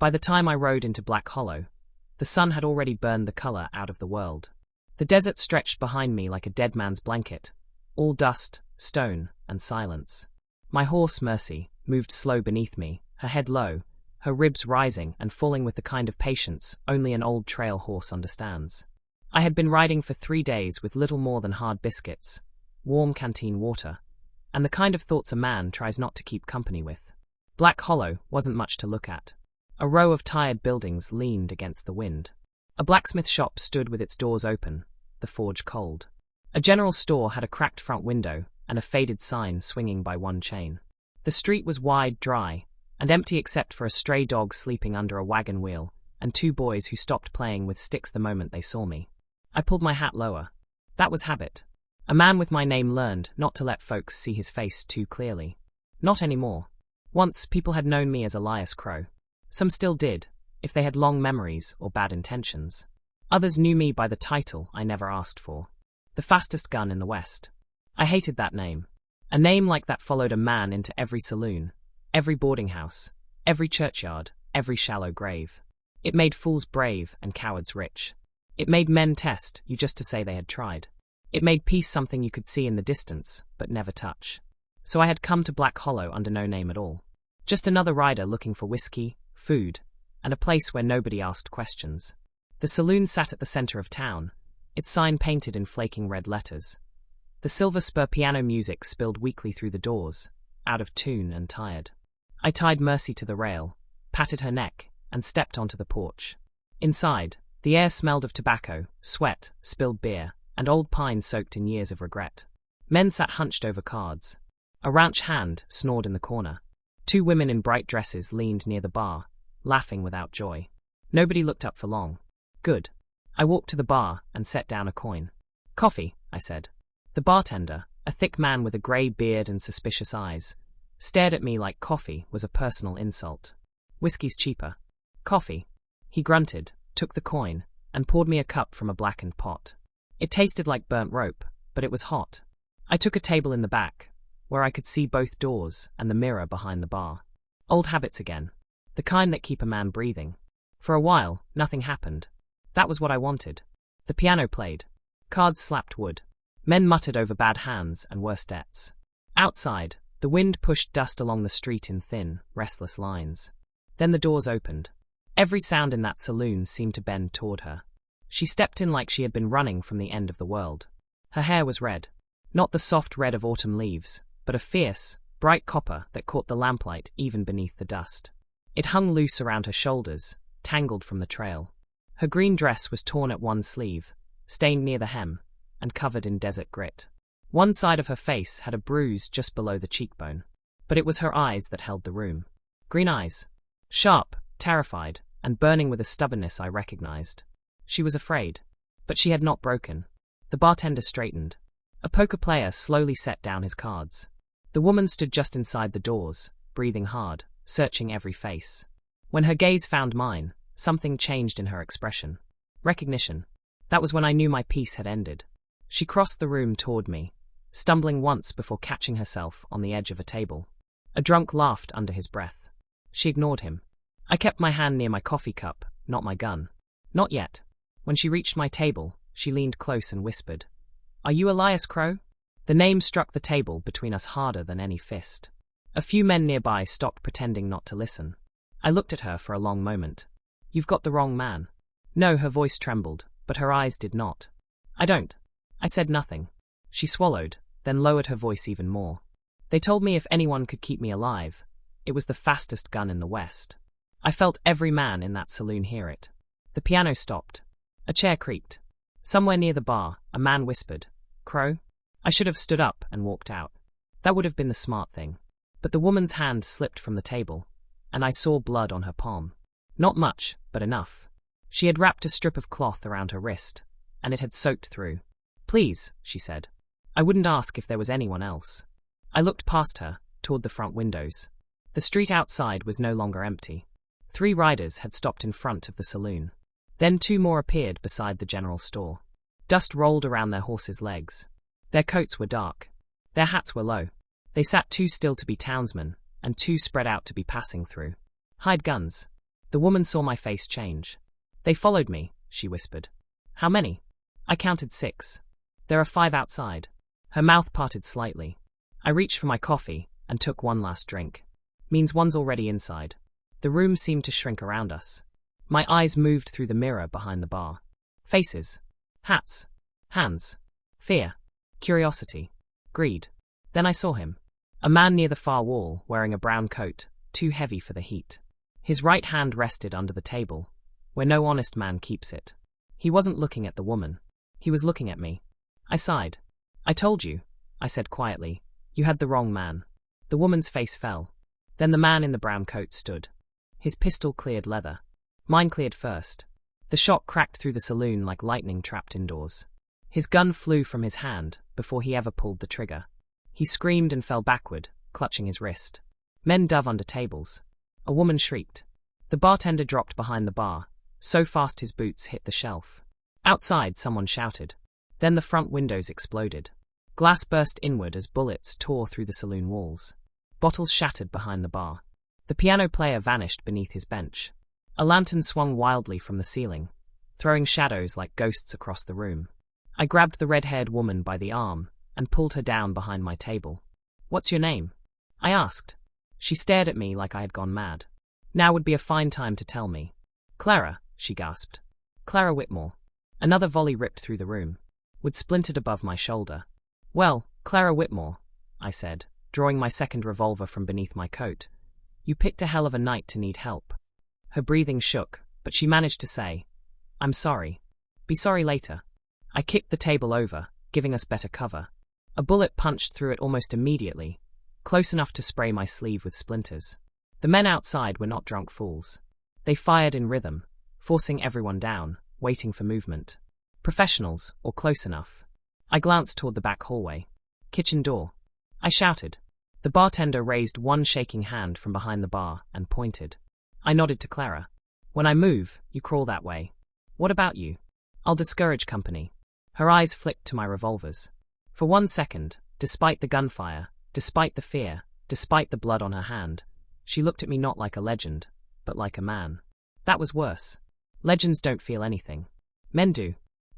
By the time I rode into Black Hollow, the sun had already burned the color out of the world. The desert stretched behind me like a dead man's blanket, all dust, stone, and silence. My horse, Mercy, moved slow beneath me, her head low, her ribs rising and falling with the kind of patience only an old trail horse understands. I had been riding for 3 days with little more than hard biscuits, warm canteen water, and the kind of thoughts a man tries not to keep company with. Black Hollow wasn't much to look at. A row of tired buildings leaned against the wind. A blacksmith shop stood with its doors open, the forge cold. A general store had a cracked front window and a faded sign swinging by one chain. The street was wide, dry, and empty except for a stray dog sleeping under a wagon wheel and 2 boys who stopped playing with sticks the moment they saw me. I pulled my hat lower. That was habit. A man with my name learned not to let folks see his face too clearly. Not anymore. Once people had known me as Elias Crow. Some still did, if they had long memories or bad intentions. Others knew me by the title I never asked for. The fastest gun in the West. I hated that name. A name like that followed a man into every saloon, every boarding house, every churchyard, every shallow grave. It made fools brave and cowards rich. It made men test you just to say they had tried. It made peace something you could see in the distance, but never touch. So I had come to Black Hollow under no name at all. Just another rider looking for whiskey, food, and a place where nobody asked questions. The saloon sat at the center of town, its sign painted in flaking red letters. The Silver Spur piano music spilled weakly through the doors, out of tune and tired. I tied Mercy to the rail, patted her neck, and stepped onto the porch. Inside, the air smelled of tobacco, sweat, spilled beer, and old pine soaked in years of regret. Men sat hunched over cards. A ranch hand snored in the corner. 2 women in bright dresses leaned near the bar, laughing without joy. Nobody looked up for long. Good. I walked to the bar and set down a coin. "Coffee," I said. The bartender, a thick man with a grey beard and suspicious eyes, stared at me like coffee was a personal insult. "Whiskey's cheaper." "Coffee." He grunted, took the coin, and poured me a cup from a blackened pot. It tasted like burnt rope, but it was hot. I took a table in the back, where I could see both doors and the mirror behind the bar. Old habits again. The kind that keep a man breathing. For a while, nothing happened. That was what I wanted. The piano played. Cards slapped wood. Men muttered over bad hands and worse debts. Outside, the wind pushed dust along the street in thin, restless lines. Then the doors opened. Every sound in that saloon seemed to bend toward her. She stepped in like she had been running from the end of the world. Her hair was red. Not the soft red of autumn leaves, but a fierce, bright copper that caught the lamplight even beneath the dust. It hung loose around her shoulders, tangled from the trail. Her green dress was torn at one sleeve, stained near the hem, and covered in desert grit. One side of her face had a bruise just below the cheekbone. But it was her eyes that held the room. Green eyes. Sharp, terrified, and burning with a stubbornness I recognized. She was afraid. But she had not broken. The bartender straightened. A poker player slowly set down his cards. The woman stood just inside the doors, breathing hard, searching every face. When her gaze found mine, something changed in her expression. Recognition. That was when I knew my piece had ended. She crossed the room toward me, stumbling once before catching herself on the edge of a table. A drunk laughed under his breath. She ignored him. I kept my hand near my coffee cup, not my gun. Not yet. When she reached my table, she leaned close and whispered, "Are you Elias Crow?" The name struck the table between us harder than any fist. A few men nearby stopped pretending not to listen. I looked at her for a long moment. "You've got the wrong man." No, her voice trembled, but her eyes did not. "I don't." I said nothing. She swallowed, then lowered her voice even more. "They told me if anyone could keep me alive, it was the fastest gun in the West." I felt every man in that saloon hear it. The piano stopped. A chair creaked. Somewhere near the bar, a man whispered, "Crow?" I should have stood up and walked out. That would have been the smart thing. But the woman's hand slipped from the table, and I saw blood on her palm. Not much, but enough. She had wrapped a strip of cloth around her wrist, and it had soaked through. "Please," she said. I wouldn't ask if there was anyone else. I looked past her, toward the front windows. The street outside was no longer empty. 3 riders had stopped in front of the saloon. Then 2 more appeared beside the general store. Dust rolled around their horses' legs. Their coats were dark. Their hats were low. They sat too still to be townsmen, and too spread out to be passing through. "Hide guns." The woman saw my face change. They followed me, she whispered. How many? I counted 6. There are 5 outside. Her mouth parted slightly. I reached for my coffee and took one last drink. Means one's already inside. The room seemed to shrink around us. My eyes moved through the mirror behind the bar. Faces. Hats. Hands. Fear. Curiosity. Greed. Then I saw him. A man near the far wall, wearing a brown coat, too heavy for the heat. His right hand rested under the table, where no honest man keeps it. He wasn't looking at the woman. He was looking at me. I sighed. I told you, I said quietly. You had the wrong man. The woman's face fell. Then the man in the brown coat stood. His pistol cleared leather. Mine cleared first. The shot cracked through the saloon like lightning trapped indoors. His gun flew from his hand before he ever pulled the trigger. He screamed and fell backward, clutching his wrist. Men dove under tables. A woman shrieked. The bartender dropped behind the bar, so fast his boots hit the shelf. Outside, someone shouted. Then the front windows exploded. Glass burst inward as bullets tore through the saloon walls. Bottles shattered behind the bar. The piano player vanished beneath his bench. A lantern swung wildly from the ceiling, throwing shadows like ghosts across the room. I grabbed the red-haired woman by the arm and pulled her down behind my table. What's your name? I asked. She stared at me like I had gone mad. Now would be a fine time to tell me. Clara, she gasped. Clara Whitmore. Another volley ripped through the room. Wood splintered above my shoulder. Well, Clara Whitmore, I said, drawing my second revolver from beneath my coat. You picked a hell of a night to need help. Her breathing shook, but she managed to say, I'm sorry. Be sorry later. I kicked the table over, giving us better cover. A bullet punched through it almost immediately, close enough to spray my sleeve with splinters. The men outside were not drunk fools. They fired in rhythm, forcing everyone down, waiting for movement. Professionals, or close enough. I glanced toward the back hallway. Kitchen door. I shouted. The bartender raised one shaking hand from behind the bar and pointed. I nodded to Clara. When I move, you crawl that way. What about you? I'll discourage company. Her eyes flicked to my revolvers. For 1 second, despite the gunfire, despite the fear, despite the blood on her hand, she looked at me not like a legend, but like a man. That was worse. Legends don't feel anything. Men do.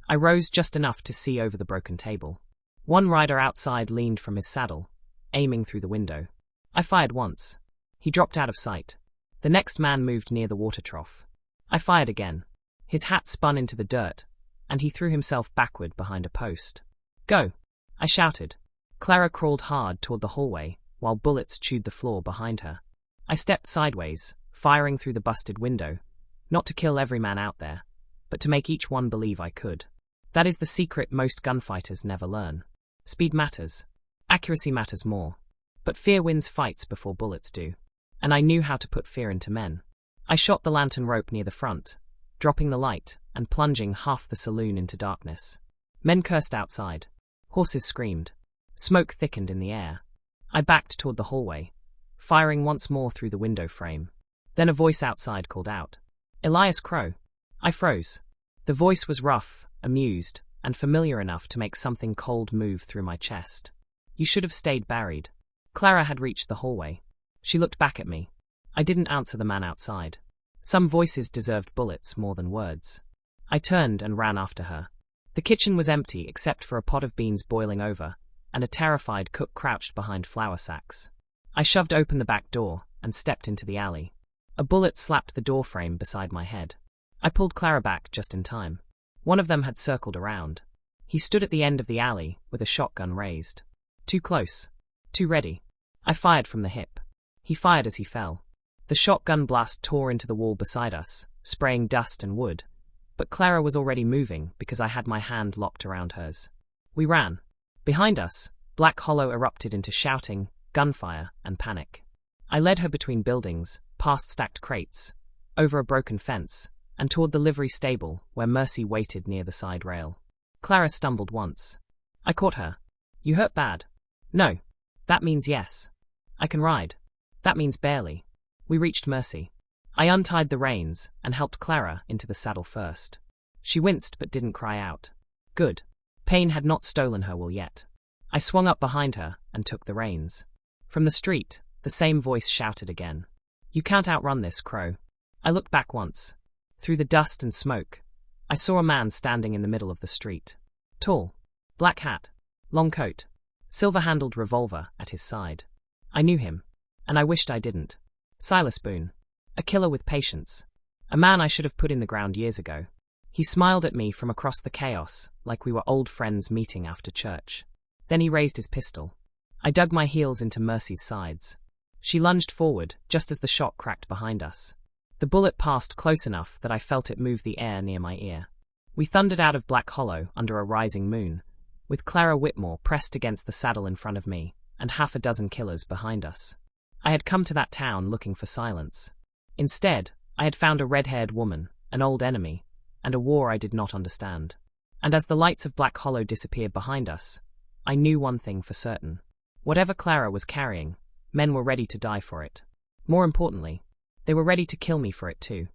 I rose just enough to see over the broken table. One rider outside leaned from his saddle, aiming through the window. I fired once. He dropped out of sight. The next man moved near the water trough. I fired again. His hat spun into the dirt, and he threw himself backward behind a post. Go! I shouted. Clara crawled hard toward the hallway, while bullets chewed the floor behind her. I stepped sideways, firing through the busted window, not to kill every man out there, but to make each one believe I could. That is the secret most gunfighters never learn. Speed matters. Accuracy matters more. But fear wins fights before bullets do. And I knew how to put fear into men. I shot the lantern rope near the front, dropping the light and plunging half the saloon into darkness. Men cursed outside. Horses screamed. Smoke thickened in the air. I backed toward the hallway, firing once more through the window frame. Then a voice outside called out. Elias Crow. I froze. The voice was rough, amused, and familiar enough to make something cold move through my chest. You should have stayed buried. Clara had reached the hallway. She looked back at me. I didn't answer the man outside. Some voices deserved bullets more than words. I turned and ran after her. The kitchen was empty except for a pot of beans boiling over, and a terrified cook crouched behind flour sacks. I shoved open the back door and stepped into the alley. A bullet slapped the door frame beside my head. I pulled Clara back just in time. One of them had circled around. He stood at the end of the alley with a shotgun raised. Too close. Too ready. I fired from the hip. He fired as he fell. The shotgun blast tore into the wall beside us, spraying dust and wood. But Clara was already moving because I had my hand locked around hers. We ran. Behind us, Black Hollow erupted into shouting, gunfire, and panic. I led her between buildings, past stacked crates, over a broken fence, and toward the livery stable where Mercy waited near the side rail. Clara stumbled once. I caught her. You hurt bad? No. That means yes. I can ride. That means barely. We reached Mercy. I untied the reins and helped Clara into the saddle first. She winced but didn't cry out. Good. Pain had not stolen her will yet. I swung up behind her and took the reins. From the street, the same voice shouted again. You can't outrun this, Crow. I looked back once. Through the dust and smoke, I saw a man standing in the middle of the street. Tall, black hat, long coat, silver-handled revolver at his side. I knew him, and I wished I didn't. Silas Boone. A killer with patience. A man I should have put in the ground years ago. He smiled at me from across the chaos, like we were old friends meeting after church. Then he raised his pistol. I dug my heels into Mercy's sides. She lunged forward, just as the shot cracked behind us. The bullet passed close enough that I felt it move the air near my ear. We thundered out of Black Hollow under a rising moon, with Clara Whitmore pressed against the saddle in front of me, and half a dozen killers behind us. I had come to that town looking for silence. Instead, I had found a red-haired woman, an old enemy, and a war I did not understand. And as the lights of Black Hollow disappeared behind us, I knew one thing for certain. Whatever Clara was carrying, men were ready to die for it. More importantly, they were ready to kill me for it too.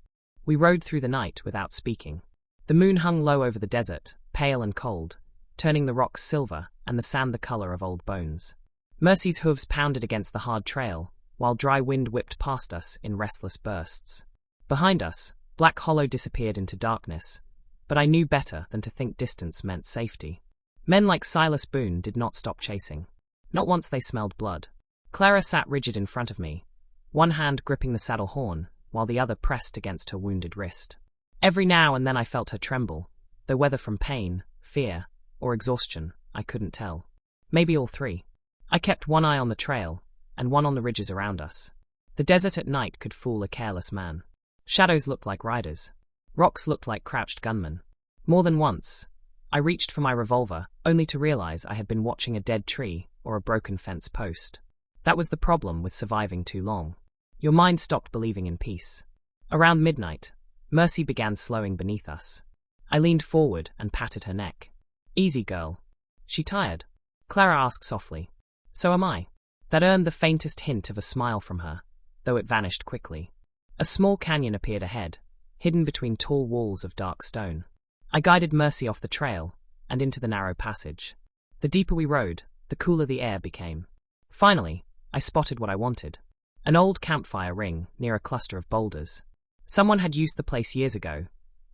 We rode through the night without speaking. The moon hung low over the desert, pale and cold, turning the rocks silver and the sand the color of old bones. Mercy's hooves pounded against the hard trail, while dry wind whipped past us in restless bursts. Behind us, Black Hollow disappeared into darkness, but I knew better than to think distance meant safety. Men like Silas Boone did not stop chasing. Not once they smelled blood. Clara sat rigid in front of me, one hand gripping the saddle horn, while the other pressed against her wounded wrist. Every now and then I felt her tremble, though whether from pain, fear, or exhaustion, I couldn't tell. Maybe all three. I kept one eye on the trail, and one on the ridges around us. The desert at night could fool a careless man. Shadows looked like riders. Rocks looked like crouched gunmen. More than once, I reached for my revolver, only to realize I had been watching a dead tree or a broken fence post. That was the problem with surviving too long. Your mind stopped believing in peace. Around midnight, Mercy began slowing beneath us. I leaned forward and patted her neck. "Easy, girl. She tired?" Clara asked softly. "So am I." That earned the faintest hint of a smile from her, though it vanished quickly. A small canyon appeared ahead, hidden between tall walls of dark stone. I guided Mercy off the trail and into the narrow passage. The deeper we rode, the cooler the air became. Finally, I spotted what I wanted. An old campfire ring near a cluster of boulders. Someone had used the place years ago,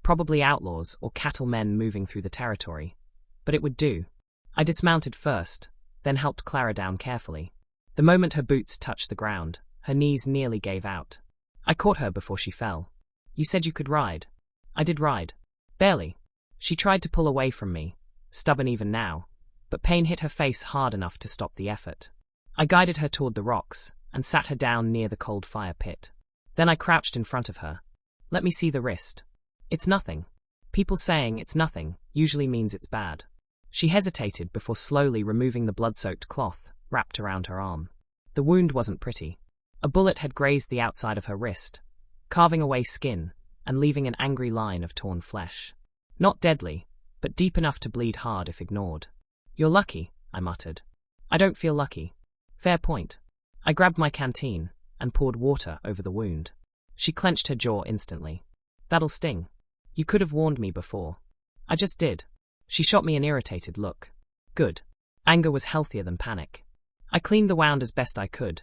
probably outlaws or cattlemen moving through the territory. But it would do. I dismounted first, then helped Clara down carefully. The moment her boots touched the ground, her knees nearly gave out. I caught her before she fell. "You said you could ride." I did ride. Barely. She tried to pull away from me, stubborn even now, but pain hit her face hard enough to stop the effort. I guided her toward the rocks and sat her down near the cold fire pit. Then I crouched in front of her. "Let me see the wrist." "It's nothing." People saying it's nothing usually means it's bad. She hesitated before slowly removing the blood-soaked cloth wrapped around her arm. The wound wasn't pretty. A bullet had grazed the outside of her wrist, carving away skin and leaving an angry line of torn flesh. Not deadly, but deep enough to bleed hard if ignored. "You're lucky," I muttered. "I don't feel lucky." "Fair point." I grabbed my canteen and poured water over the wound. She clenched her jaw instantly. "That'll sting. You could have warned me before." "I just did." She shot me an irritated look. Good. Anger was healthier than panic. I cleaned the wound as best I could,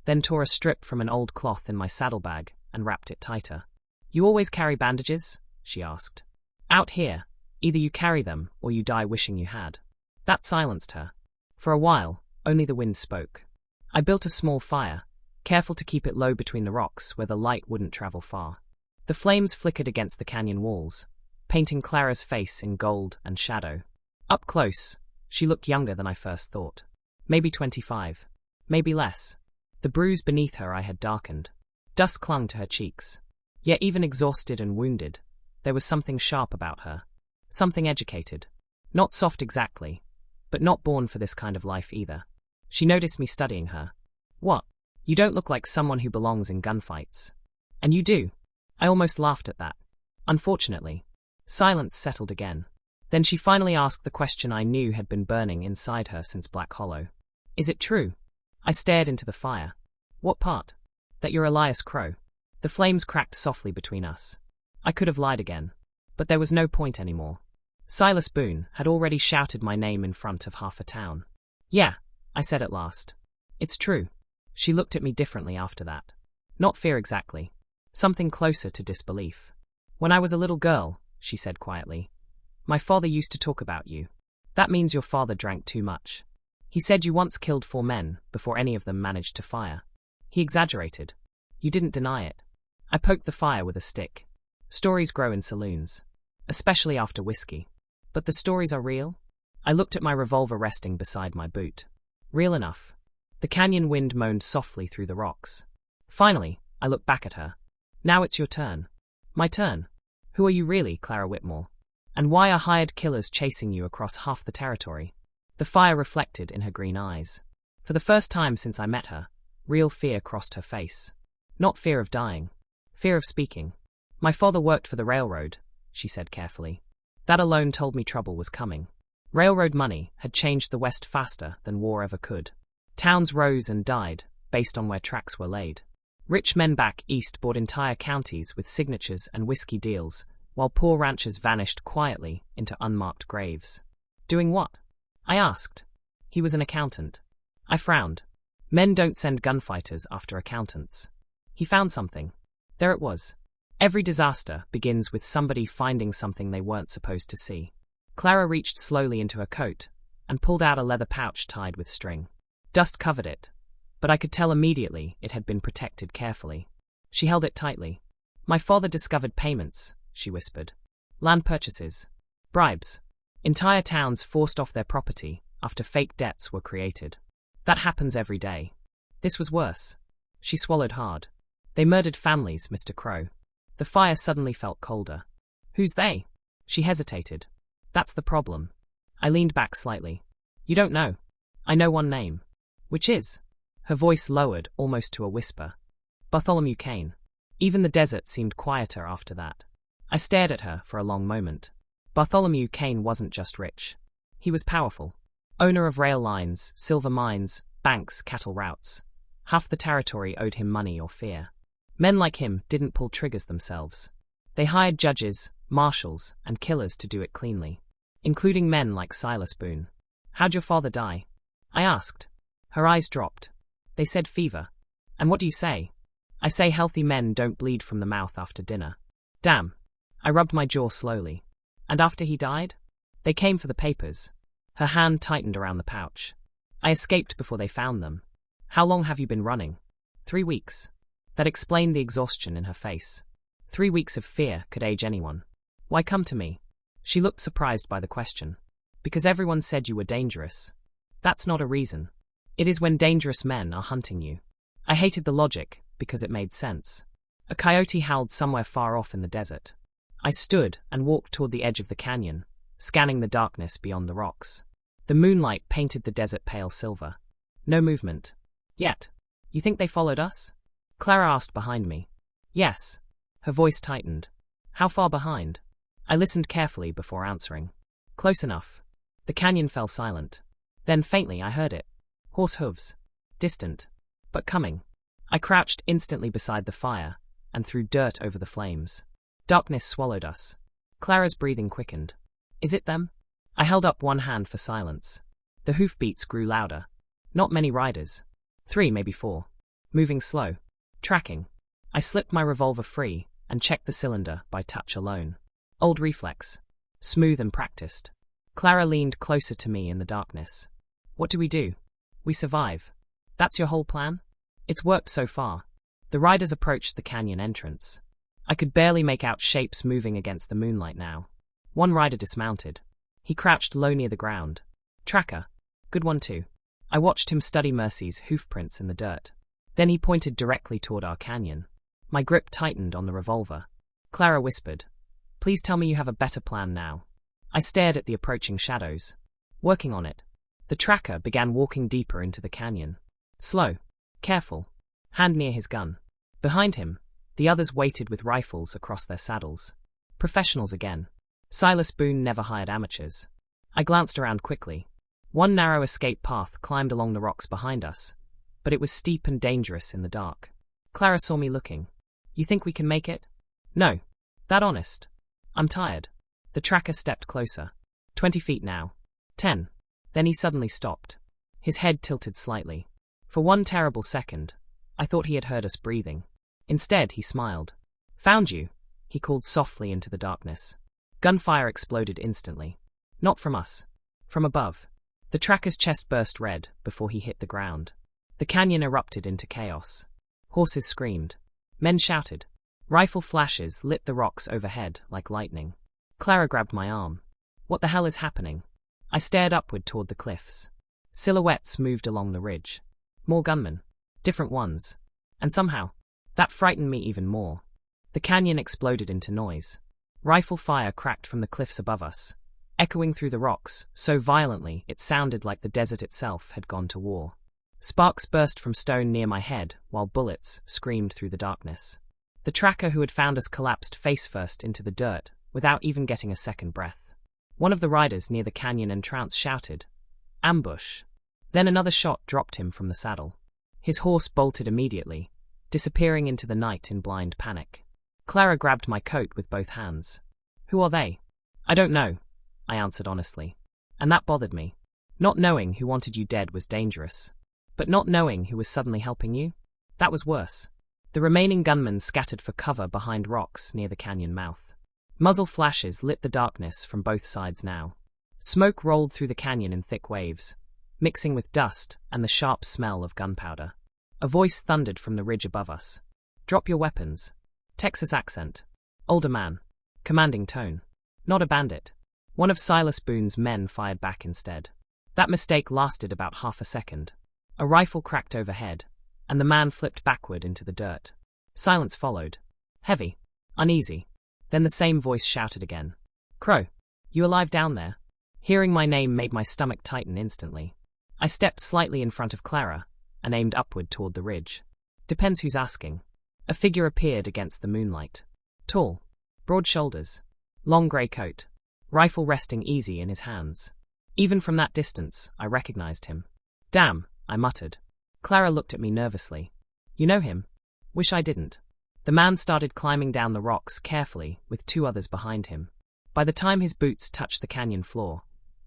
then tore a strip from an old cloth in my saddlebag and wrapped it tighter. "You always carry bandages?" she asked. "Out here, either you carry them or you die wishing you had." That silenced her. For a while, only the wind spoke. I built a small fire, careful to keep it low between the rocks where the light wouldn't travel far. The flames flickered against the canyon walls, painting Clara's face in gold and shadow. Up close, she looked younger than I first thought. Maybe 25. Maybe less. The bruise beneath her eye had darkened. Dust clung to her cheeks. Yet even exhausted and wounded, there was something sharp about her. Something educated. Not soft exactly, but not born for this kind of life either. She noticed me studying her. "What? You don't look like someone who belongs in gunfights." "And you do." I almost laughed at that. Unfortunately. Silence settled again. Then she finally asked the question I knew had been burning inside her since Black Hollow. "Is it true?" I stared into the fire. "What part?" "That you're Elias Crow." The flames cracked softly between us. I could have lied again, but there was no point anymore. Silas Boone had already shouted my name in front of half a town. "Yeah," I said at last. "It's true." She looked at me differently after that. Not fear exactly. Something closer to disbelief. When I was a little girl, she said quietly, my father used to talk about you. That means your father drank too much. He said you once killed 4 men before any of them managed to fire. He exaggerated. You didn't deny it. I poked the fire with a stick. Stories grow in saloons, especially after whiskey. But the stories are real? I looked at my revolver resting beside my boot. Real enough. The canyon wind moaned softly through the rocks. Finally, I looked back at her. Now it's your turn. My turn. Who are you really, Clara Whitmore? And why are hired killers chasing you across half the territory? The fire reflected in her green eyes. For the first time since I met her, real fear crossed her face. Not fear of dying. Fear of speaking. My father worked for the railroad, she said carefully. That alone told me trouble was coming. Railroad money had changed the West faster than war ever could. Towns rose and died, based on where tracks were laid. Rich men back east bought entire counties with signatures and whiskey deals, while poor ranchers vanished quietly into unmarked graves. Doing what? I asked. He was an accountant. I frowned. Men don't send gunfighters after accountants. He found something. There it was. Every disaster begins with somebody finding something they weren't supposed to see. Clara reached slowly into her coat and pulled out a leather pouch tied with string. Dust covered it, but I could tell immediately it had been protected carefully. She held it tightly. My father discovered payments, she whispered. Land purchases. Bribes. Entire towns forced off their property after fake debts were created. That happens every day. This was worse. She swallowed hard. They murdered families, Mr. Crow. The fire suddenly felt colder. Who's they? She hesitated. That's the problem. I leaned back slightly. You don't know. I know one name. Which is? Her voice lowered almost to a whisper. Bartholomew Kane. Even the desert seemed quieter after that. I stared at her for a long moment. Bartholomew Kane wasn't just rich. He was powerful. Owner of rail lines, silver mines, banks, cattle routes. Half the territory owed him money or fear. Men like him didn't pull triggers themselves. They hired judges, marshals, and killers to do it cleanly, including men like Silas Boone. How'd your father die? I asked. Her eyes dropped. They said fever. And what do you say? I say healthy men don't bleed from the mouth after dinner. Damn. I rubbed my jaw slowly. And after he died? They came for the papers. Her hand tightened around the pouch. I escaped before they found them. How long have you been running? 3 weeks. That explained the exhaustion in her face. 3 weeks of fear could age anyone. Why come to me? She looked surprised by the question. Because everyone said you were dangerous. That's not a reason. It is when dangerous men are hunting you. I hated the logic, because it made sense. A coyote howled somewhere far off in the desert. I stood and walked toward the edge of the canyon, scanning the darkness beyond the rocks. The moonlight painted the desert pale silver. No movement. Yet. You think they followed us? Clara asked behind me. Yes. Her voice tightened. How far behind? I listened carefully before answering. Close enough. The canyon fell silent. Then faintly I heard it. Horse hooves. Distant. But coming. I crouched instantly beside the fire and threw dirt over the flames. Darkness swallowed us. Clara's breathing quickened. Is it them? I held up one hand for silence. The hoofbeats grew louder. Not many riders. 3, maybe 4. Moving slow. Tracking. I slipped my revolver free and checked the cylinder by touch alone. Old reflex. Smooth and practiced. Clara leaned closer to me in the darkness. What do? We survive. That's your whole plan? It's worked so far. The riders approached the canyon entrance. I could barely make out shapes moving against the moonlight now. One rider dismounted. He crouched low near the ground. Tracker. Good one too. I watched him study Mercy's hoofprints in the dirt. Then he pointed directly toward our canyon. My grip tightened on the revolver. Clara whispered, Please tell me you have a better plan now. I stared at the approaching shadows. Working on it. The tracker began walking deeper into the canyon. Slow. Careful. Hand near his gun. Behind him, the others waited with rifles across their saddles. Professionals again. Silas Boone never hired amateurs. I glanced around quickly. One narrow escape path climbed along the rocks behind us, but it was steep and dangerous in the dark. Clara saw me looking. You think we can make it? No. That honest. I'm tired. The tracker stepped closer. 20 feet now. 10. Then he suddenly stopped. His head tilted slightly. For one terrible second, I thought he had heard us breathing. Instead, he smiled. Found you, he called softly into the darkness. Gunfire exploded instantly. Not from us. From above. The tracker's chest burst red before he hit the ground. The canyon erupted into chaos. Horses screamed. Men shouted. Rifle flashes lit the rocks overhead like lightning. Clara grabbed my arm. What the hell is happening? I stared upward toward the cliffs. Silhouettes moved along the ridge. More gunmen. Different ones. And somehow, that frightened me even more. The canyon exploded into noise. Rifle fire cracked from the cliffs above us, echoing through the rocks so violently it sounded like the desert itself had gone to war. Sparks burst from stone near my head while bullets screamed through the darkness. The tracker who had found us collapsed face first into the dirt without even getting a second breath. One of the riders near the canyon entrance shouted, "Ambush." Then another shot dropped him from the saddle. His horse bolted immediately, disappearing into the night in blind panic. Clara grabbed my coat with both hands. "Who are they?" "I don't know," I answered honestly. And that bothered me. Not knowing who wanted you dead was dangerous. But not knowing who was suddenly helping you? That was worse. The remaining gunmen scattered for cover behind rocks near the canyon mouth. Muzzle flashes lit the darkness from both sides now. Smoke rolled through the canyon in thick waves, mixing with dust and the sharp smell of gunpowder. A voice thundered from the ridge above us. "Drop your weapons." Texas accent. Older man. Commanding tone. Not a bandit. One of Silas Boone's men fired back instead. That mistake lasted about half a second. A rifle cracked overhead, and the man flipped backward into the dirt. Silence followed. Heavy. Uneasy. Then the same voice shouted again. "Crow, you alive down there?" Hearing my name made my stomach tighten instantly. I stepped slightly in front of Clara and aimed upward toward the ridge. Depends who's asking. A figure appeared against the moonlight. Tall. Broad shoulders. Long grey coat. Rifle resting easy in his hands. Even from that distance, I recognized him. "Damn," I muttered. Clara looked at me nervously. "You know him?" "Wish I didn't." The man started climbing down the rocks carefully with two others behind him. By the time his boots touched the canyon floor,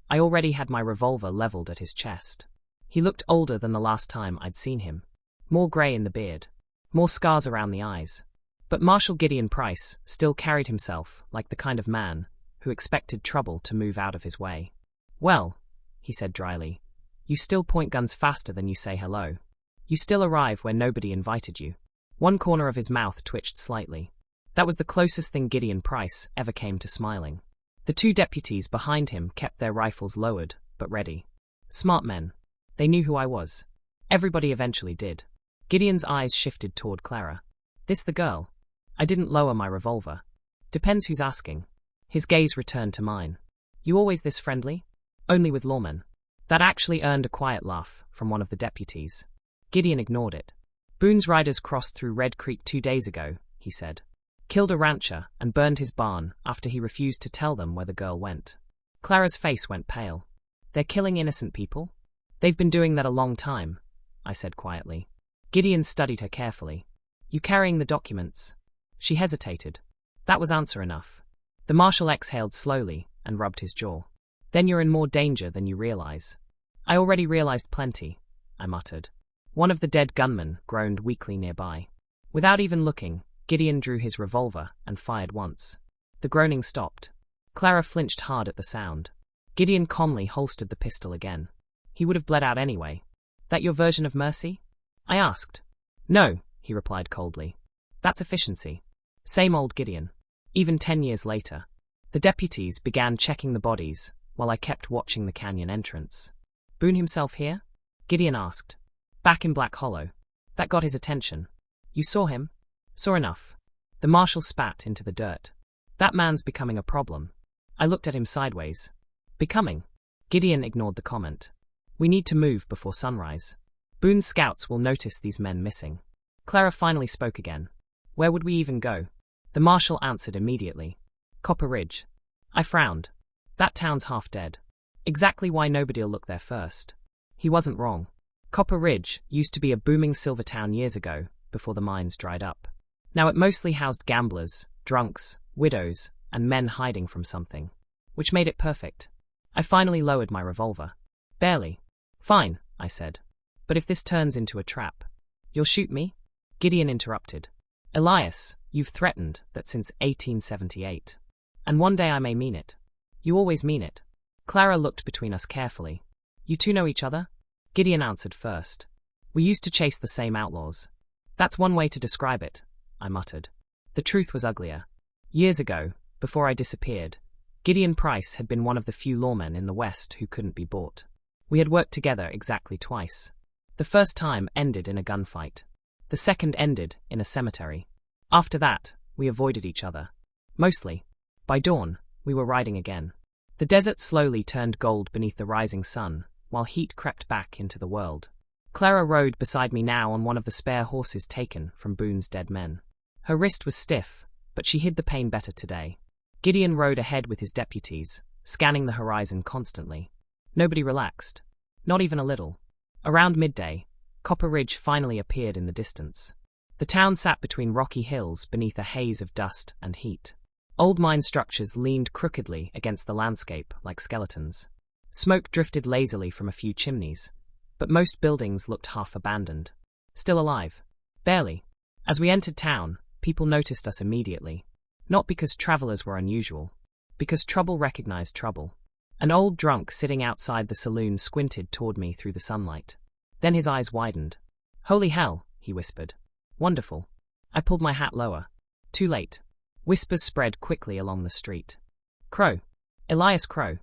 I already had my revolver leveled at his chest. He looked older than the last time I'd seen him. More grey in the beard. More scars around the eyes. But Marshal Gideon Price still carried himself like the kind of man who expected trouble to move out of his way. "Well," he said dryly, "you still point guns faster than you say hello. You still arrive where nobody invited you." One corner of his mouth twitched slightly. That was the closest thing Gideon Price ever came to smiling. The two deputies behind him kept their rifles lowered, but ready. Smart men. They knew who I was. Everybody eventually did. Gideon's eyes shifted toward Clara. "This the girl?" I didn't lower my revolver. "Depends who's asking." His gaze returned to mine. "You always this friendly?" "Only with lawmen." That actually earned a quiet laugh from one of the deputies. Gideon ignored it. "Boone's riders crossed through Red Creek 2 days ago," he said. "Killed a rancher and burned his barn after he refused to tell them where the girl went." Clara's face went pale. "They're killing innocent people?" "They've been doing that a long time," I said quietly. Gideon studied her carefully. "You carrying the documents?" She hesitated. That was answer enough. The marshal exhaled slowly and rubbed his jaw. "Then you're in more danger than you realize." "I already realized plenty," I muttered. One of the dead gunmen groaned weakly nearby. Without even looking, Gideon drew his revolver and fired once. The groaning stopped. Clara flinched hard at the sound. Gideon calmly holstered the pistol again. He would have bled out anyway. "That your version of mercy?" I asked. "No," he replied coldly. "That's efficiency." Same old Gideon. Even 10 years later. The deputies began checking the bodies while I kept watching the canyon entrance. "Boone himself here?" Gideon asked. "Back in Black Hollow." That got his attention. "You saw him?" "Saw enough." The marshal spat into the dirt. "That man's becoming a problem." I looked at him sideways. "Becoming?" Gideon ignored the comment. "We need to move before sunrise. Boone's scouts will notice these men missing." Clara finally spoke again. "Where would we even go?" The marshal answered immediately. "Copper Ridge." I frowned. That town's half dead. Exactly why nobody'll look there first. He wasn't wrong. Copper Ridge used to be a booming silver town years ago, before the mines dried up. Now it mostly housed gamblers, drunks, widows, and men hiding from something. Which made it perfect. I finally lowered my revolver. "Barely." "Fine," I said. "But if this turns into a trap." "You'll shoot me?" Gideon interrupted. Elias, you've threatened that since 1878. And one day I may mean it. You always mean it. Clara looked between us carefully. You two know each other? Gideon answered first. We used to chase the same outlaws. That's one way to describe it, I muttered. The truth was uglier. Years ago, before I disappeared, Gideon Price had been one of the few lawmen in the West who couldn't be bought. We had worked together exactly twice. The first time ended in a gunfight. The second ended in a cemetery. After that, we avoided each other. Mostly. By dawn, we were riding again. The desert slowly turned gold beneath the rising sun, while heat crept back into the world. Clara rode beside me now on one of the spare horses taken from Boone's dead men. Her wrist was stiff, but she hid the pain better today. Gideon rode ahead with his deputies, scanning the horizon constantly. Nobody relaxed. Not even a little. Around midday, Copper Ridge finally appeared in the distance. The town sat between rocky hills beneath a haze of dust and heat. Old mine structures leaned crookedly against the landscape like skeletons. Smoke drifted lazily from a few chimneys, but most buildings looked half abandoned. Still alive. Barely. As we entered town, people noticed us immediately. Not because travelers were unusual. Because trouble recognized trouble. An old drunk sitting outside the saloon squinted toward me through the sunlight. Then his eyes widened. Holy hell, he whispered. Wonderful. I pulled my hat lower. Too late. Whispers spread quickly along the street. Crow. Elias Crow.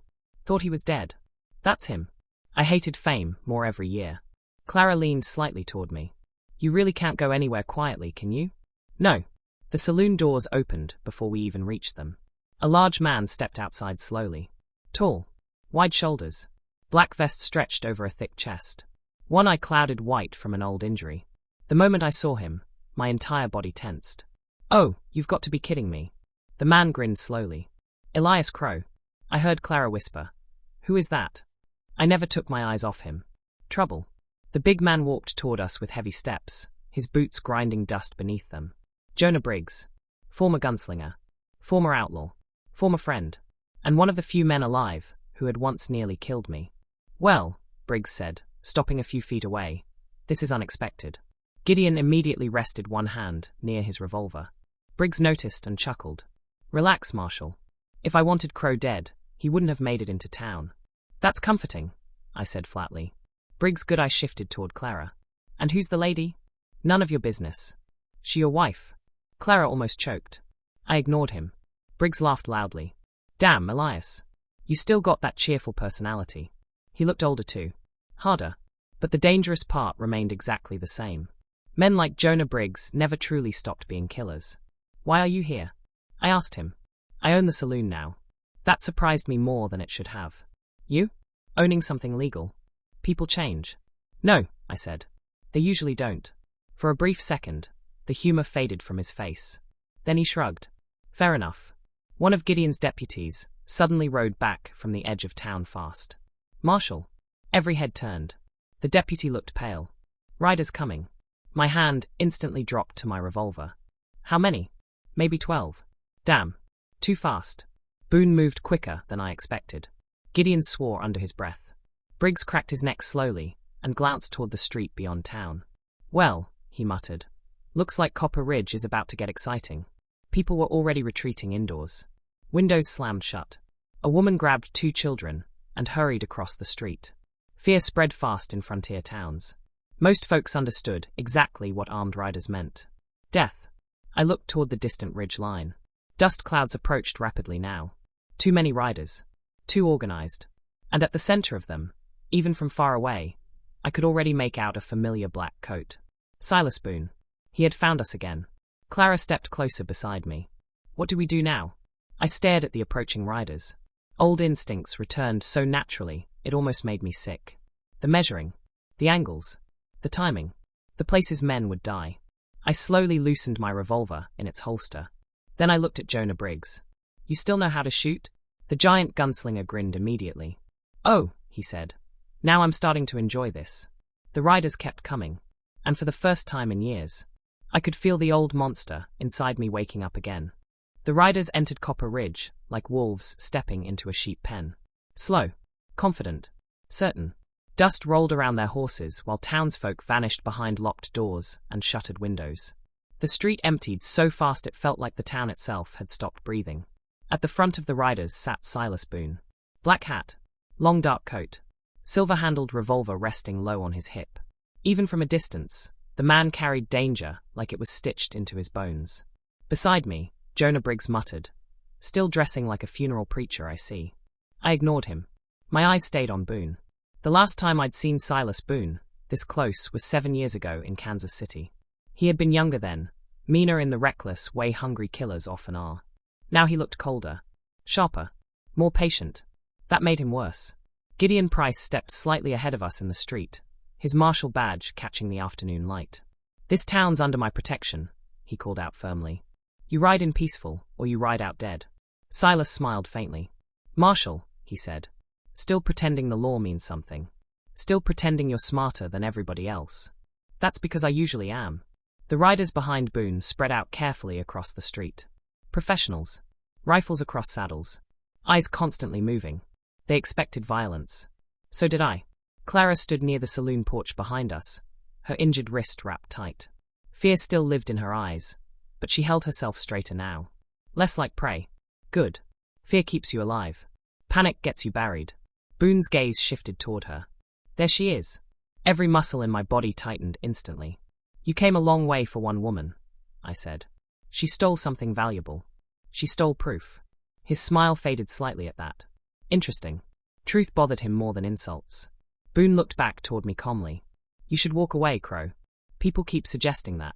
Thought he was dead. That's him. I hated fame more every year. Clara leaned slightly toward me. You really can't go anywhere quietly, can you? No. The saloon doors opened before we even reached them. A large man stepped outside slowly. Tall. Wide shoulders. Black vest stretched over a thick chest. One eye clouded white from an old injury. The moment I saw him, my entire body tensed. Oh, you've got to be kidding me. The man grinned slowly. Elias Crow. I heard Clara whisper. Who is that? I never took my eyes off him. Trouble. The big man walked toward us with heavy steps, his boots grinding dust beneath them. Jonah Briggs. Former gunslinger. Former outlaw. Former friend. And one of the few men alive who had once nearly killed me. Well, Briggs said, stopping a few feet away. This is unexpected. Gideon immediately rested one hand near his revolver. Briggs noticed and chuckled. Relax, Marshal. If I wanted Crow dead, he wouldn't have made it into town. That's comforting, I said flatly. Briggs' good eye shifted toward Clara. And who's the lady? None of your business. She your wife? Clara almost choked. I ignored him. Briggs laughed loudly. Damn, Elias. You still got that cheerful personality. He looked older too. Harder. But the dangerous part remained exactly the same. Men like Jonah Briggs never truly stopped being killers. Why are you here? I asked him. I own the saloon now. That surprised me more than it should have. You? Owning something legal? People change. No, I said. They usually don't. For a brief second, the humor faded from his face. Then he shrugged. Fair enough. One of Gideon's deputies suddenly rode back from the edge of town fast. Marshal. Every head turned. The deputy looked pale. Riders coming. My hand instantly dropped to my revolver. How many? Maybe 12. Damn. Too fast. Boone moved quicker than I expected. Gideon swore under his breath. Briggs cracked his neck slowly and glanced toward the street beyond town. Well, he muttered. Looks like Copper Ridge is about to get exciting. People were already retreating indoors. Windows slammed shut. A woman grabbed 2 children and hurried across the street. Fear spread fast in frontier towns. Most folks understood exactly what armed riders meant. Death. I looked toward the distant ridge line. Dust clouds approached rapidly now. Too many riders. Too organized. And at the center of them, even from far away, I could already make out a familiar black coat. Silas Boone. He had found us again. Clara stepped closer beside me. What do we do now? I stared at the approaching riders. Old instincts returned so naturally, it almost made me sick. The measuring. The angles. The timing. The places men would die. I slowly loosened my revolver in its holster. Then I looked at Jonah Briggs. You still know how to shoot? The giant gunslinger grinned immediately. Oh, he said. Now I'm starting to enjoy this. The riders kept coming. And for the first time in years, I could feel the old monster inside me waking up again. The riders entered Copper Ridge, like wolves stepping into a sheep pen. Slow. Confident. Certain. Dust rolled around their horses while townsfolk vanished behind locked doors and shuttered windows. The street emptied so fast it felt like the town itself had stopped breathing. At the front of the riders sat Silas Boone. Black hat, long dark coat, silver-handled revolver resting low on his hip. Even from a distance, the man carried danger like it was stitched into his bones. Beside me, Jonah Briggs muttered, "Still dressing like a funeral preacher, I see." I ignored him. My eyes stayed on Boone. The last time I'd seen Silas Boone, this close, was 7 years ago in Kansas City. He had been younger then, meaner in the reckless way hungry killers often are. Now he looked colder, sharper, more patient. That made him worse. Gideon Price stepped slightly ahead of us in the street, his marshal badge catching the afternoon light. "This town's under my protection," he called out firmly. "You ride in peaceful, or you ride out dead." Silas smiled faintly. "Marshal," he said, "still pretending the law means something. Still pretending you're smarter than everybody else." "That's because I usually am." The riders behind Boone spread out carefully across the street. Professionals. Rifles across saddles. Eyes constantly moving. They expected violence. So did I. Clara stood near the saloon porch behind us, her injured wrist wrapped tight. Fear still lived in her eyes, but she held herself straighter now. Less like prey. Good. Fear keeps you alive. Panic gets you buried. Boone's gaze shifted toward her. There she is. Every muscle in my body tightened instantly. "You came a long way for one woman," I said. "She stole something valuable. She stole proof." His smile faded slightly at that. Interesting. Truth bothered him more than insults. Boone looked back toward me calmly. "You should walk away, Crow. People keep suggesting that.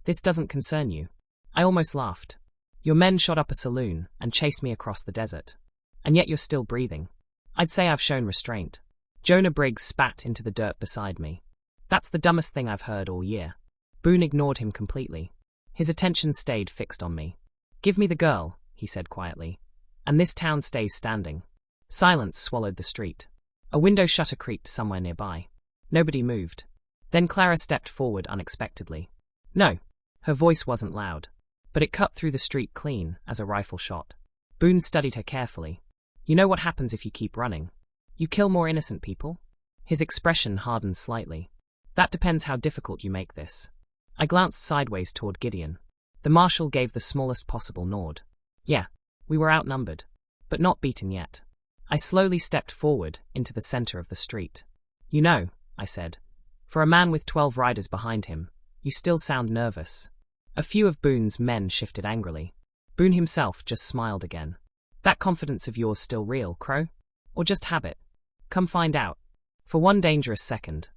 This doesn't concern you." I almost laughed. "Your men shot up a saloon and chased me across the desert. And yet you're still breathing. I'd say I've shown restraint." Jonah Briggs spat into the dirt beside me. "That's the dumbest thing I've heard all year." Boone ignored him completely. His attention stayed fixed on me. "Give me the girl," he said quietly, "and this town stays standing." Silence swallowed the street. A window shutter creaked somewhere nearby. Nobody moved. Then Clara stepped forward unexpectedly. "No." Her voice wasn't loud, but it cut through the street clean as a rifle shot. Boone studied her carefully. "You know what happens if you keep running? You kill more innocent people?" His expression hardened slightly. "That depends how difficult you make this." I glanced sideways toward Gideon. The marshal gave the smallest possible nod. Yeah, we were outnumbered, but not beaten yet. I slowly stepped forward into the center of the street. "You know," I said, "for a man with 12 riders behind him, you still sound nervous." A few of Boone's men shifted angrily. Boone himself just smiled again. "That confidence of yours still real, Crow? Or just habit? Come find out." For one dangerous second,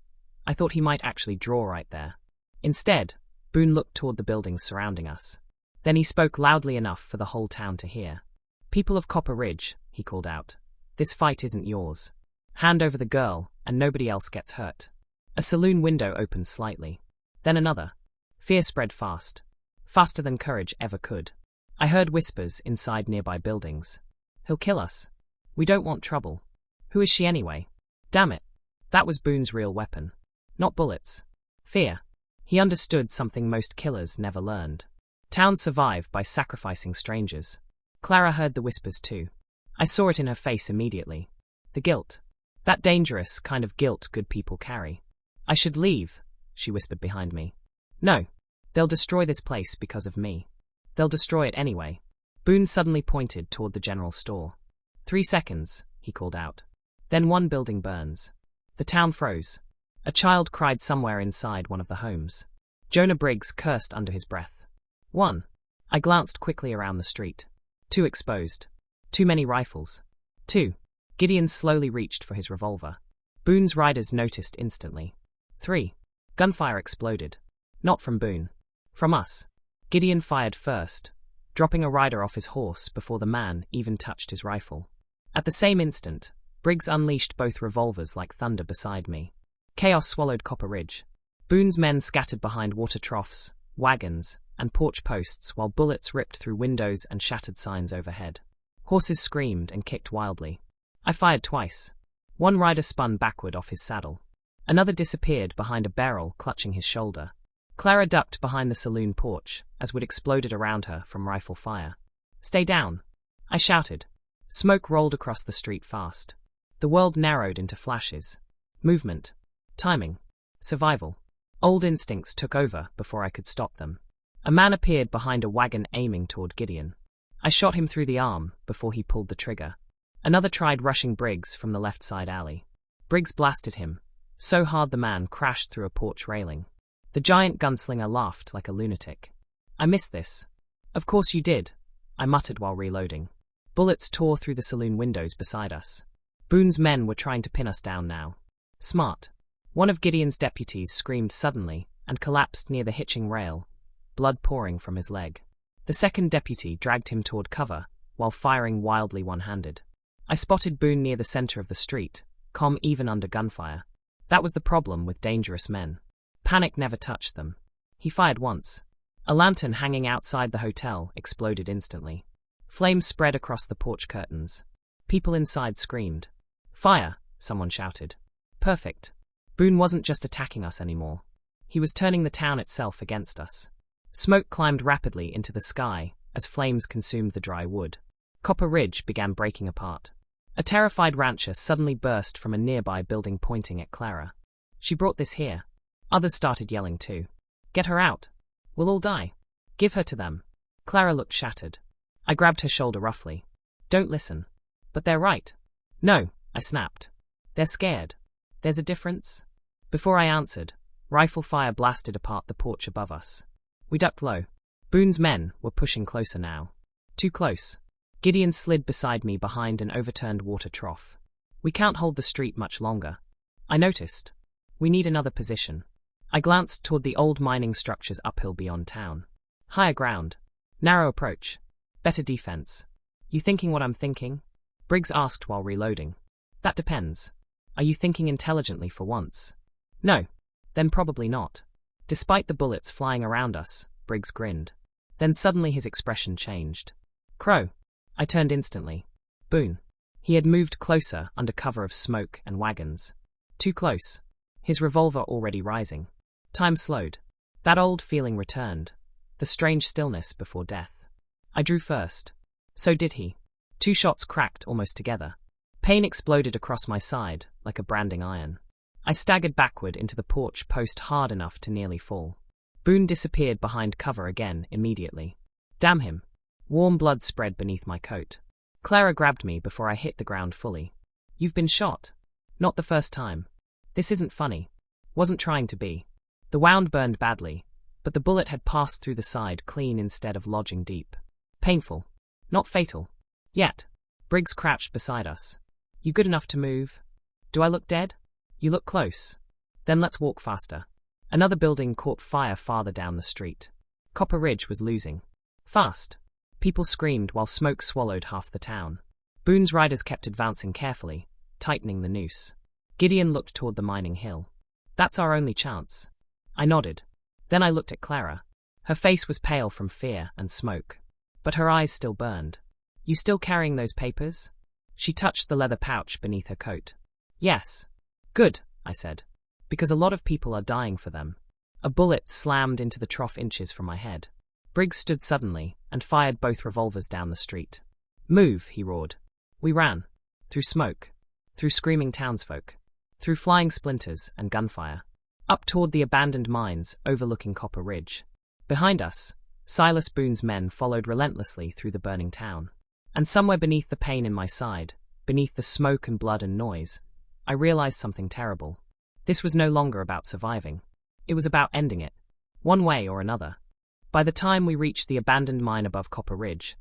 I thought he might actually draw right there. Instead, Boone looked toward the buildings surrounding us. Then he spoke loudly enough for the whole town to hear. "People of Copper Ridge," he called out, "this fight isn't yours. Hand over the girl, and nobody else gets hurt." A saloon window opened slightly. Then another. Fear spread fast. Faster than courage ever could. I heard whispers inside nearby buildings. "He'll kill us. We don't want trouble. Who is she anyway?" Damn it. That was Boone's real weapon. Not bullets. Fear. He understood something most killers never learned. Towns survive by sacrificing strangers. Clara heard the whispers too. I saw it in her face immediately. The guilt. That dangerous kind of guilt good people carry. "I should leave," she whispered behind me. "No. They'll destroy this place because of me. They'll destroy it anyway." Boone suddenly pointed toward the general store. 3 seconds, he called out. Then one building burns. The town froze. A child cried somewhere inside one of the homes. Jonah Briggs cursed under his breath. 1. I glanced quickly around the street. 2 exposed. Too many rifles. 2. Gideon slowly reached for his revolver. Boone's riders noticed instantly. 3. Gunfire exploded. Not from Boone. From us. Gideon fired first, dropping a rider off his horse before the man even touched his rifle. At the same instant, Briggs unleashed both revolvers like thunder beside me. Chaos swallowed Copper Ridge. Boone's men scattered behind water troughs, wagons, and porch posts while bullets ripped through windows and shattered signs overhead. Horses screamed and kicked wildly. I fired twice. One rider spun backward off his saddle. Another disappeared behind a barrel clutching his shoulder. Clara ducked behind the saloon porch as wood exploded around her from rifle fire. "Stay down," I shouted. Smoke rolled across the street fast. The world narrowed into flashes. Movement. Timing. Survival. Old instincts took over before I could stop them. A man appeared behind a wagon aiming toward Gideon. I shot him through the arm before he pulled the trigger. Another tried rushing Briggs from the left side alley. Briggs blasted him, so hard the man crashed through a porch railing. The giant gunslinger laughed like a lunatic. I missed this. Of course you did, I muttered while reloading. Bullets tore through the saloon windows beside us. Boone's men were trying to pin us down now. Smart. One of Gideon's deputies screamed suddenly and collapsed near the hitching rail, blood pouring from his leg. The second deputy dragged him toward cover while firing wildly one-handed. I spotted Boone near the center of the street, calm even under gunfire. That was the problem with dangerous men. Panic never touched them. He fired once. A lantern hanging outside the hotel exploded instantly. Flames spread across the porch curtains. People inside screamed. Fire, someone shouted. Perfect. Boone wasn't just attacking us anymore. He was turning the town itself against us. Smoke climbed rapidly into the sky as flames consumed the dry wood. Copper Ridge began breaking apart. A terrified rancher suddenly burst from a nearby building pointing at Clara. She brought this here. Others started yelling too. Get her out. We'll all die. Give her to them. Clara looked shattered. I grabbed her shoulder roughly. Don't listen. But they're right. No, I snapped. They're scared. There's a difference? Before I answered, rifle fire blasted apart the porch above us. We ducked low. Boone's men were pushing closer now. Too close. Gideon slid beside me behind an overturned water trough. We can't hold the street much longer. I noticed. We need another position. I glanced toward the old mining structures uphill beyond town. Higher ground. Narrow approach. Better defense. You thinking what I'm thinking? Briggs asked while reloading. That depends. Are you thinking intelligently for once? No. Then probably not. Despite the bullets flying around us, Briggs grinned. Then suddenly his expression changed. Crow. I turned instantly. Boone. He had moved closer under cover of smoke and wagons. Too close. His revolver already rising. Time slowed. That old feeling returned. The strange stillness before death. I drew first. So did he. 2 shots cracked almost together. Pain exploded across my side like a branding iron. I staggered backward into the porch post hard enough to nearly fall. Boone disappeared behind cover again immediately. Damn him. Warm blood spread beneath my coat. Clara grabbed me before I hit the ground fully. You've been shot. Not the first time. This isn't funny. Wasn't trying to be. The wound burned badly, but the bullet had passed through the side clean instead of lodging deep. Painful. Not fatal. Yet. Briggs crouched beside us. You good enough to move? Do I look dead? You look close. Then let's walk faster. Another building caught fire farther down the street. Copper Ridge was losing. Fast. People screamed while smoke swallowed half the town. Boone's riders kept advancing carefully, tightening the noose. Gideon looked toward the mining hill. That's our only chance. I nodded. Then I looked at Clara. Her face was pale from fear and smoke. But her eyes still burned. You still carrying those papers? She touched the leather pouch beneath her coat. Yes. Good, I said. Because a lot of people are dying for them. A bullet slammed into the trough inches from my head. Briggs stood suddenly and fired both revolvers down the street. Move, he roared. We ran. Through smoke. Through screaming townsfolk. Through flying splinters and gunfire. Up toward the abandoned mines overlooking Copper Ridge. Behind us, Silas Boone's men followed relentlessly through the burning town. And somewhere beneath the pain in my side, beneath the smoke and blood and noise, I realized something terrible. This was no longer about surviving. It was about ending it. One way or another. By the time we reached the abandoned mine above Copper Ridge,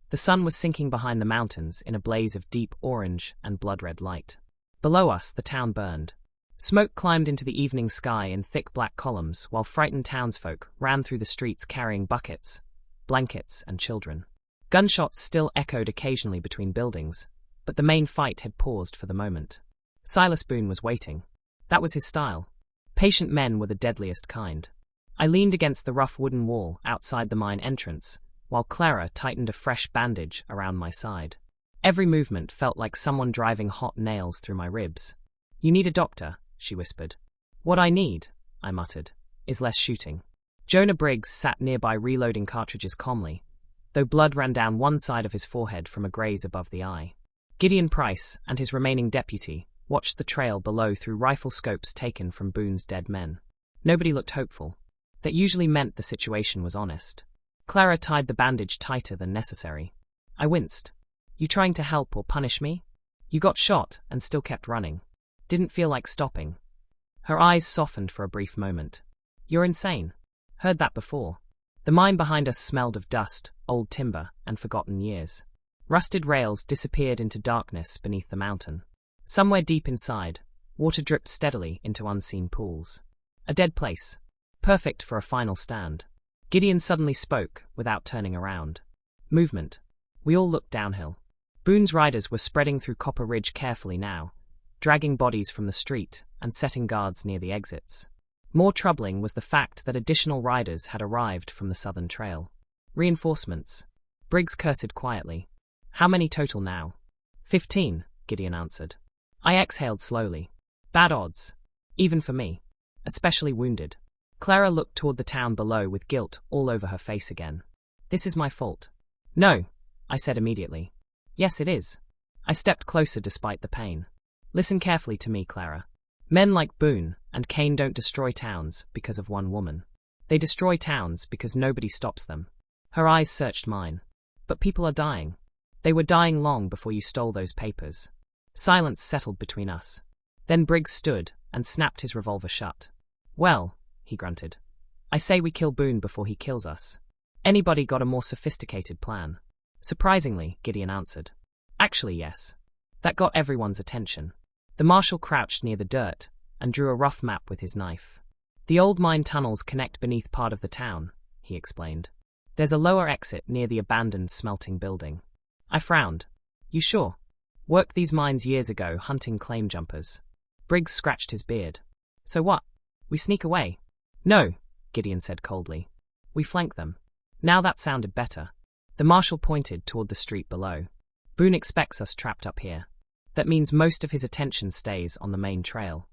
the sun was sinking behind the mountains in a blaze of deep orange and blood-red light. Below us, the town burned. Smoke climbed into the evening sky in thick black columns while frightened townsfolk ran through the streets carrying buckets, blankets, and children. Gunshots still echoed occasionally between buildings, but the main fight had paused for the moment. Silas Boone was waiting. That was his style. Patient men were the deadliest kind. I leaned against the rough wooden wall outside the mine entrance, while Clara tightened a fresh bandage around my side. Every movement felt like someone driving hot nails through my ribs. You need a doctor, she whispered. What I need, I muttered, is less shooting. Jonah Briggs sat nearby reloading cartridges calmly, though blood ran down one side of his forehead from a graze above the eye. Gideon Price and his remaining deputy watched the trail below through rifle scopes taken from Boone's dead men. Nobody looked hopeful. That usually meant the situation was honest. Clara tied the bandage tighter than necessary. I winced. You trying to help or punish me? You got shot and still kept running. Didn't feel like stopping. Her eyes softened for a brief moment. You're insane. Heard that before. The mine behind us smelled of dust, old timber, and forgotten years. Rusted rails disappeared into darkness beneath the mountain. Somewhere deep inside, water dripped steadily into unseen pools. A dead place. Perfect for a final stand. Gideon suddenly spoke, without turning around. Movement. We all looked downhill. Boone's riders were spreading through Copper Ridge carefully now, dragging bodies from the street and setting guards near the exits. More troubling was the fact that additional riders had arrived from the southern trail. Reinforcements. Briggs cursed quietly. How many total now? 15, Gideon answered. I exhaled slowly. Bad odds. Even for me. Especially wounded. Clara looked toward the town below with guilt all over her face again. This is my fault. No, I said immediately. Yes, it is. I stepped closer despite the pain. Listen carefully to me, Clara. Men like Boone and Kane don't destroy towns because of one woman. They destroy towns because nobody stops them. Her eyes searched mine. But people are dying. They were dying long before you stole those papers. Silence settled between us. Then Briggs stood and snapped his revolver shut. Well, he grunted. I say we kill Boone before he kills us. Anybody got a more sophisticated plan? Surprisingly, Gideon answered. Actually, yes. That got everyone's attention. The marshal crouched near the dirt and drew a rough map with his knife. The old mine tunnels connect beneath part of the town, he explained. There's a lower exit near the abandoned smelting building. I frowned. You sure? Worked these mines years ago hunting claim jumpers. Briggs scratched his beard. So what? We sneak away? No, Gideon said coldly. We flank them. Now that sounded better. The marshal pointed toward the street below. Boone expects us trapped up here. That means most of his attention stays on the main trail.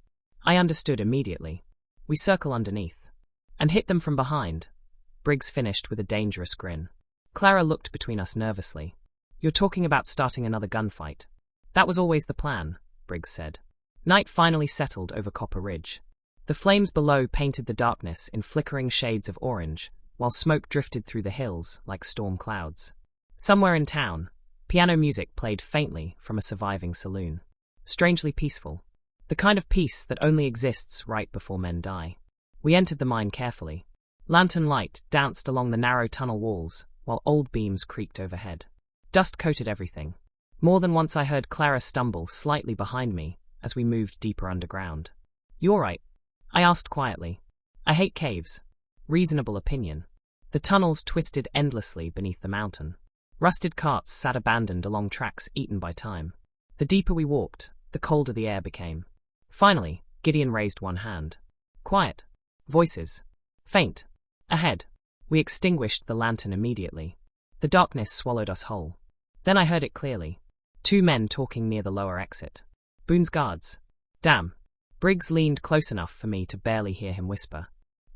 I understood immediately. We circle underneath. And hit them from behind. Briggs finished with a dangerous grin. Clara looked between us nervously. You're talking about starting another gunfight. That was always the plan, Briggs said. Night finally settled over Copper Ridge. The flames below painted the darkness in flickering shades of orange, while smoke drifted through the hills like storm clouds. Somewhere in town, piano music played faintly from a surviving saloon. Strangely peaceful. The kind of peace that only exists right before men die. We entered the mine carefully. Lantern light danced along the narrow tunnel walls, while old beams creaked overhead. Dust coated everything. More than once I heard Clara stumble slightly behind me as we moved deeper underground. You all right? I asked quietly. I hate caves. Reasonable opinion. The tunnels twisted endlessly beneath the mountain. Rusted carts sat abandoned along tracks eaten by time. The deeper we walked, the colder the air became. Finally, Gideon raised one hand. Quiet. Voices. Faint. Ahead. We extinguished the lantern immediately. The darkness swallowed us whole. Then I heard it clearly. 2 men talking near the lower exit. Boone's guards. Damn. Briggs leaned close enough for me to barely hear him whisper.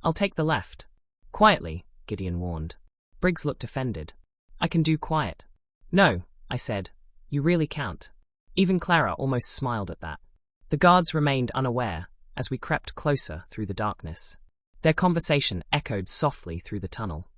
I'll take the left. Quietly, Gideon warned. Briggs looked offended. I can do quiet. No, I said. You really can't. Even Clara almost smiled at that. The guards remained unaware as we crept closer through the darkness. Their conversation echoed softly through the tunnel.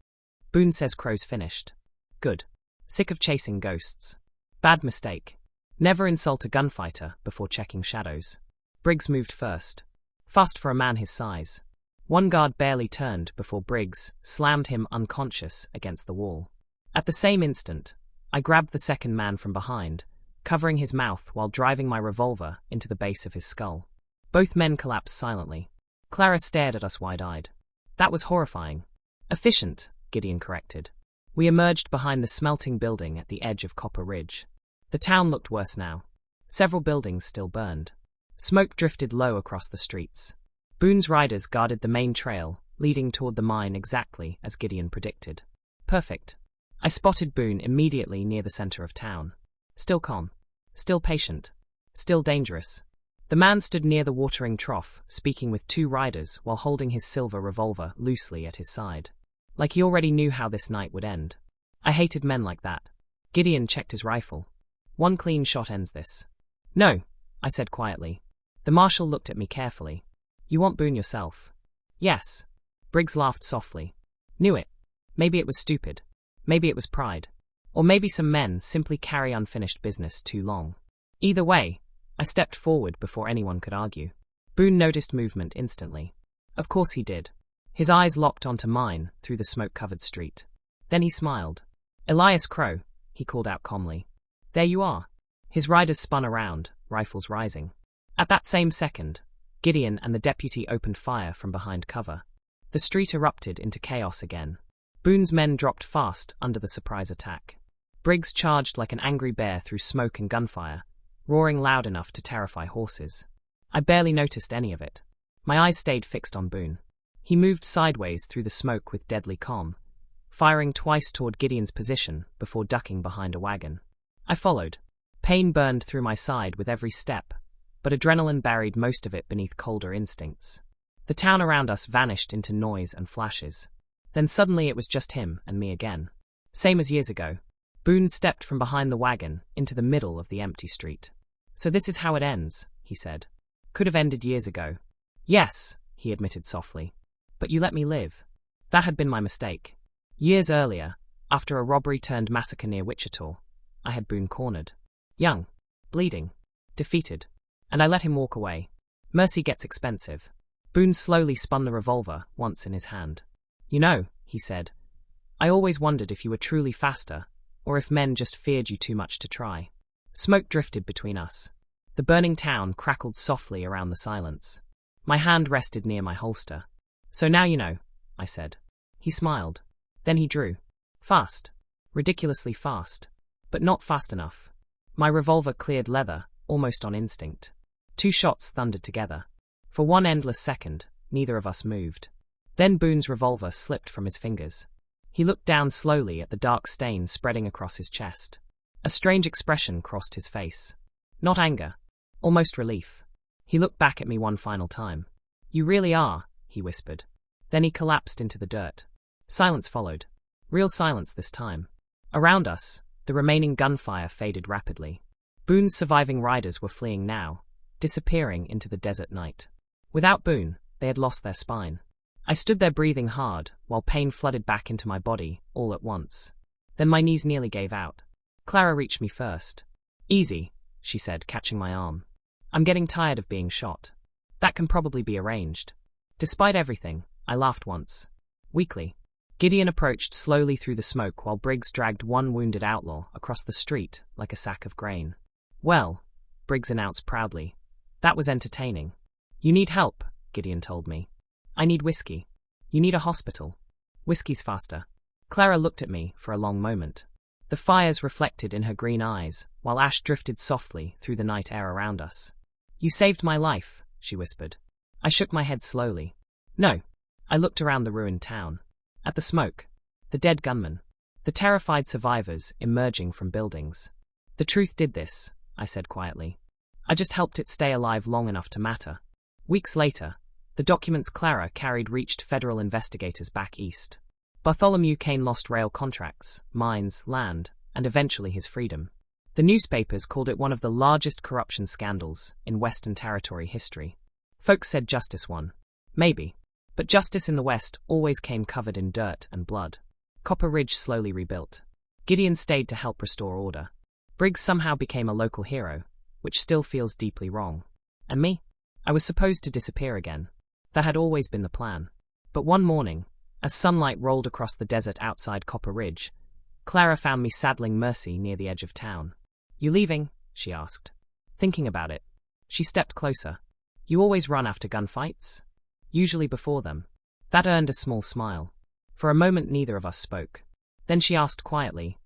Boone says Crow's finished. Good. Sick of chasing ghosts. Bad mistake. Never insult a gunfighter before checking shadows. Briggs moved first. Fast for a man his size. One guard barely turned before Briggs slammed him unconscious against the wall. At the same instant, I grabbed the second man from behind, covering his mouth while driving my revolver into the base of his skull. Both men collapsed silently. Clara stared at us wide-eyed. That was horrifying. Efficient, Gideon corrected. We emerged behind the smelting building at the edge of Copper Ridge. The town looked worse now. Several buildings still burned. Smoke drifted low across the streets. Boone's riders guarded the main trail, leading toward the mine exactly as Gideon predicted. Perfect. I spotted Boone immediately near the center of town. Still calm. Still patient. Still dangerous. The man stood near the watering trough, speaking with 2 riders while holding his silver revolver loosely at his side. Like he already knew how this night would end. I hated men like that. Gideon checked his rifle. 1 clean shot ends this. No, I said quietly. The marshal looked at me carefully. You want Boone yourself? Yes. Briggs laughed softly. Knew it. Maybe it was stupid. Maybe it was pride. Or maybe some men simply carry unfinished business too long. Either way, I stepped forward before anyone could argue. Boone noticed movement instantly. Of course he did. His eyes locked onto mine through the smoke-covered street. Then he smiled. Elias Crow, he called out calmly. There you are. His riders spun around, rifles rising. At that same second, Gideon and the deputy opened fire from behind cover. The street erupted into chaos again. Boone's men dropped fast under the surprise attack. Briggs charged like an angry bear through smoke and gunfire, roaring loud enough to terrify horses. I barely noticed any of it. My eyes stayed fixed on Boone. He moved sideways through the smoke with deadly calm, firing twice toward Gideon's position before ducking behind a wagon. I followed. Pain burned through my side with every step, but adrenaline buried most of it beneath colder instincts. The town around us vanished into noise and flashes. Then suddenly it was just him and me again. Same as years ago. Boone stepped from behind the wagon into the middle of the empty street. So this is how it ends, he said. Could have ended years ago. Yes, he admitted softly. But you let me live. That had been my mistake. Years earlier, after a robbery-turned-massacre near Wichita, I had Boone cornered. Young, bleeding, defeated. And I let him walk away. Mercy gets expensive. Boone slowly spun the revolver once in his hand. You know, he said, I always wondered if you were truly faster, or if men just feared you too much to try. Smoke drifted between us. The burning town crackled softly around the silence. My hand rested near my holster. So now you know, I said. He smiled. Then he drew. Fast. Ridiculously fast. But not fast enough. My revolver cleared leather, almost on instinct. 2 shots thundered together. For one endless second, neither of us moved. Then Boone's revolver slipped from his fingers. He looked down slowly at the dark stain spreading across his chest. A strange expression crossed his face. Not anger. Almost relief. He looked back at me one final time. You really are, he whispered. Then he collapsed into the dirt. Silence followed. Real silence this time. Around us, the remaining gunfire faded rapidly. Boone's surviving riders were fleeing now, disappearing into the desert night. Without Boone, they had lost their spine. I stood there breathing hard, while pain flooded back into my body, all at once. Then my knees nearly gave out. Clara reached me first. Easy, she said, catching my arm. I'm getting tired of being shot. That can probably be arranged. Despite everything, I laughed once. Weakly. Gideon approached slowly through the smoke while Briggs dragged one wounded outlaw across the street like a sack of grain. Well, Briggs announced proudly. That was entertaining. You need help, Gideon told me. I need whiskey. You need a hospital. Whiskey's faster. Clara looked at me for a long moment. The fires reflected in her green eyes, while ash drifted softly through the night air around us. You saved my life, she whispered. I shook my head slowly. No. I looked around the ruined town. At the smoke. The dead gunmen. The terrified survivors emerging from buildings. The truth did this, I said quietly. I just helped it stay alive long enough to matter. Weeks later, the documents Clara carried reached federal investigators back east. Bartholomew Kane lost rail contracts, mines, land, and eventually his freedom. The newspapers called it one of the largest corruption scandals in Western Territory history. Folks said justice won. Maybe. But justice in the West always came covered in dirt and blood. Copper Ridge slowly rebuilt. Gideon stayed to help restore order. Briggs somehow became a local hero, which still feels deeply wrong. And me? I was supposed to disappear again. That had always been the plan. But one morning, as sunlight rolled across the desert outside Copper Ridge, Clara found me saddling Mercy near the edge of town. You leaving? She asked. Thinking about it. She stepped closer. You always run after gunfights? Usually before them. That earned a small smile. For a moment neither of us spoke. Then she asked quietly,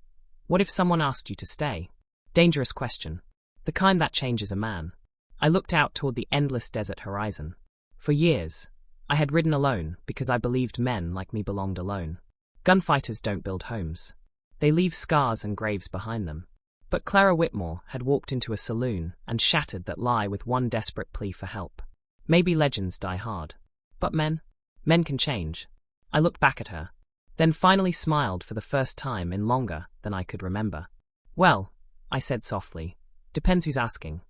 what if someone asked you to stay? Dangerous question. The kind that changes a man. I looked out toward the endless desert horizon. For years, I had ridden alone because I believed men like me belonged alone. Gunfighters don't build homes. They leave scars and graves behind them. But Clara Whitmore had walked into a saloon and shattered that lie with one desperate plea for help. Maybe legends die hard. But men can change. I looked back at her, then finally smiled for the first time in longer than I could remember. Well, I said softly, depends who's asking.